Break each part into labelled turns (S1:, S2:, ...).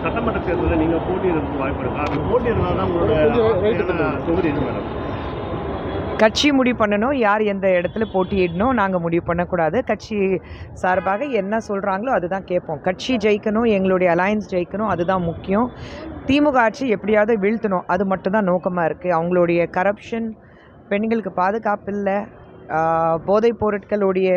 S1: சட்டமன்ற தேர்தலில் நீங்கள் போட்டியிடுறதுக்கு வாய்ப்பு இருக்கா? அது போட்டியிடுறதா உங்களோட தொகுதி இது மேடம்?
S2: கட்சி முடிவு பண்ணணும் யார் எந்த இடத்துல போட்டியிடணும். நாங்கள் முடிவு பண்ணக்கூடாது. கட்சி சார்பாக என்ன சொல்கிறாங்களோ அதுதான் கேட்போம். கட்சி ஜெயிக்கணும், எங்களுடைய அலையன்ஸ் ஜெயிக்கணும், அதுதான் முக்கியம். திமுக ஆட்சி எப்படியாவது வீழ்த்தணும், அது மட்டும்தான் நோக்கமாக இருக்குது. அவங்களுடைய கரப்ஷன், பெண்களுக்கு பாதுகாப்பு இல்லை, போதைப் பொருட்களுடைய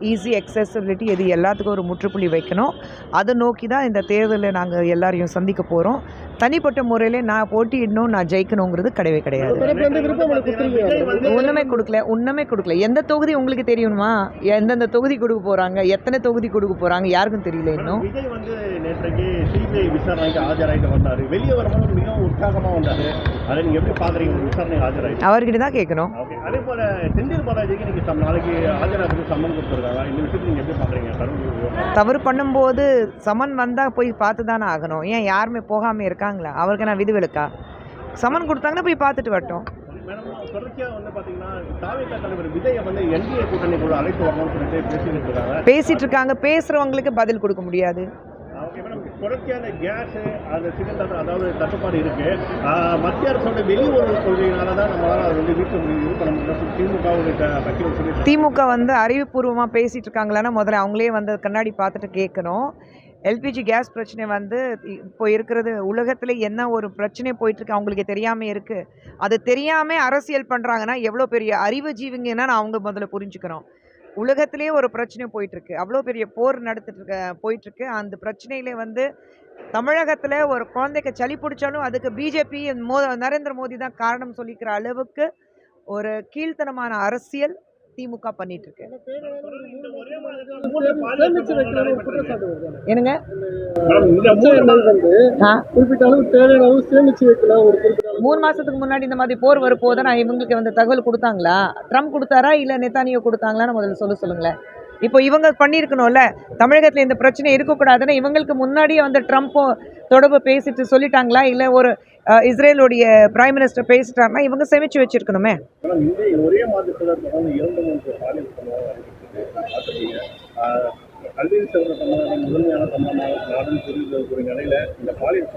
S2: ஈஸி அக்சசிபிலிட்டி, இது எல்லாத்துக்கும் ஒரு முற்றுப்புள்ளி வைக்கணும். அதை நோக்கி தான் இந்த தேர்தலில் நாங்கள் எல்லாரையும் சந்திக்க போகிறோம். தனிப்பட்ட முறையில் நான் போட்டியிடணும், நான் ஜெயிக்கணுங்கிறது கிடையவே கிடையாது. ஒன்றுமே கொடுக்கல. எந்த தொகுதி உங்களுக்கு தெரியணுமா? எந்தெந்த தொகுதி கொடுக்க போகிறாங்க, எத்தனை தொகுதி கொடுக்க போகிறாங்க, யாருக்கும் தெரியல இன்னும்.
S1: விஜய் வந்து நேற்றைக்கு சிபிஐ விசாரணைக்கு ஆஜராகிட்டு வந்தார். வெளியே வரும்போது மிகவும் உற்சாகமாக வந்தார். அதை நீங்கள் எப்படி பார்க்குறீங்க? விசாரணை ஆஜராகி
S2: அவர்கிட்ட தான் கேட்கணும்.
S1: அதே போல் செந்தில் பாலாஜிக்கு நீங்கள் நாளைக்கு ஆஜராகிறதுக்கு சம்மன் கொடுத்துருக்காங்க. இந்த விஷயத்தை நீங்கள் எப்படி பார்க்குறீங்க?
S2: தவறு பண்ணும்போது சமன் வந்தால் போய் பார்த்து தானே ஆகணும். ஏன் யாருமே போகாமல் இருக்காங்களா? அவருக்கு நான் விதிவிலக்கா? சமன் கொடுத்தாங்கன்னா போய் பார்த்துட்டு வரட்டும்.
S1: தொடர்ச்சியாக வந்து பார்த்தீங்கன்னா தாவேகா தலைவர் விஜயை வந்து என்டிஏ கூட்டணிக்குள்ள அழைத்து வரணும்னு சொல்லிட்டு
S2: பேசிட்டு இருக்காங்க. பேசுகிறவங்களுக்கு பதில் கொடுக்க முடியாது.
S1: ஓகே மேடம், தொடர்ச்சியான கேஸ் அந்த சிலிண்டர் அதாவது தட்டுப்பாடு இருக்கு. மத்திய அரசோட வெளியுறவு கொள்கையினால தான் நம்மளால அது வந்து வீட்டு இது பண்ண முடியும்.
S2: திமுக வந்து அறிவுபூர்வமாக பேசிட்டு இருக்காங்களான்னா முதல்ல அவங்களே வந்து கண்ணாடி பார்த்துட்டு கேட்கணும். எல்பிஜி கேஸ் பிரச்சனை வந்து இப்போ இருக்கிறது உலகத்தில் என்ன ஒரு பிரச்சனை போயிட்டுருக்கு அவங்களுக்கு தெரியாமல் இருக்குது. அது தெரியாமல் அரசியல் பண்ணுறாங்கன்னா எவ்வளோ பெரிய அறிவு ஜீவிங்கன்னா அவங்க முதல்ல புரிஞ்சுக்கணும். உலகத்திலே ஒரு பிரச்சனை போயிட்டுருக்கு, அவ்வளோ பெரிய போர் போயிட்டுருக்கு. அந்த பிரச்சனையிலே வந்து தமிழகத்தில் ஒரு குழந்தைக்கு சளி பிடிச்சாலும் அதுக்கு பிஜேபி நரேந்திர மோடி தான் காரணம் சொல்லிக்கிற அளவுக்கு ஒரு கீழ்த்தனமான அரசியல் திமுக பண்ணிட்டு இருக்கு. என்னங்க 3 மாசத்துக்கு முன்னாடி இந்த மாதிரி போர் வரப்போது நான் இவங்களுக்கு வந்து தகவல் கொடுத்தாங்களா? ட்ரம்ப் கொடுத்தாரா இல்லை நெத்தானியோ கொடுத்தாங்களான்னு முதல்ல சொல்லுங்களேன். இப்போ இவங்க பண்ணியிருக்கணும்ல, தமிழகத்தில் இந்த பிரச்சனை இருக்கக்கூடாதுன்னு இவங்களுக்கு முன்னாடியே வந்து ட்ரம்ப்பும் தொடர்பு பேசிட்டு சொல்லிட்டாங்களா? இல்லை ஒரு இஸ்ரேலுடைய பிரைம் மினிஸ்டர் பேசிட்டாருன்னா இவங்க சேமிச்சு வச்சிருக்கணுமே.
S1: ஒரே மாதத்தில் கல்வி முதன்மையான நிலையில இந்த பாலியல்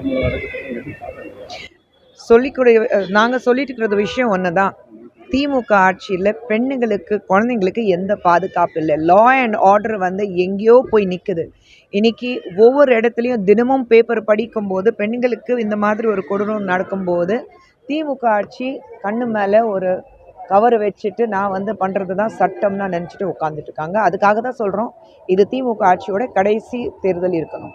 S2: நாங்கள் சொல்லிட்டு இருக்கிற விஷயம் ஒன்று தான். திமுக ஆட்சியில் பெண்ணுங்களுக்கு குழந்தைங்களுக்கு எந்த பாதுகாப்பு இல்லை. லா அண்ட் ஆர்டர் வந்து எங்கேயோ போய் நிற்குது. இன்றைக்கி ஒவ்வொரு இடத்துலையும் தினமும் பேப்பர் படிக்கும்போது பெண்களுக்கு இந்த மாதிரி ஒரு கொடூரம் நடக்கும்போது திமுக ஆட்சி கண்ணு மேலே ஒரு கவர் வச்சுட்டு நான் வந்து பண்ணுறது தான் சட்டம்னா நினச்சிட்டு உட்காந்துட்டு இருக்காங்க. அதுக்காக தான் சொல்கிறோம், இது திமுக ஆட்சியோட கடைசி தேர்தல் இருக்கணும்.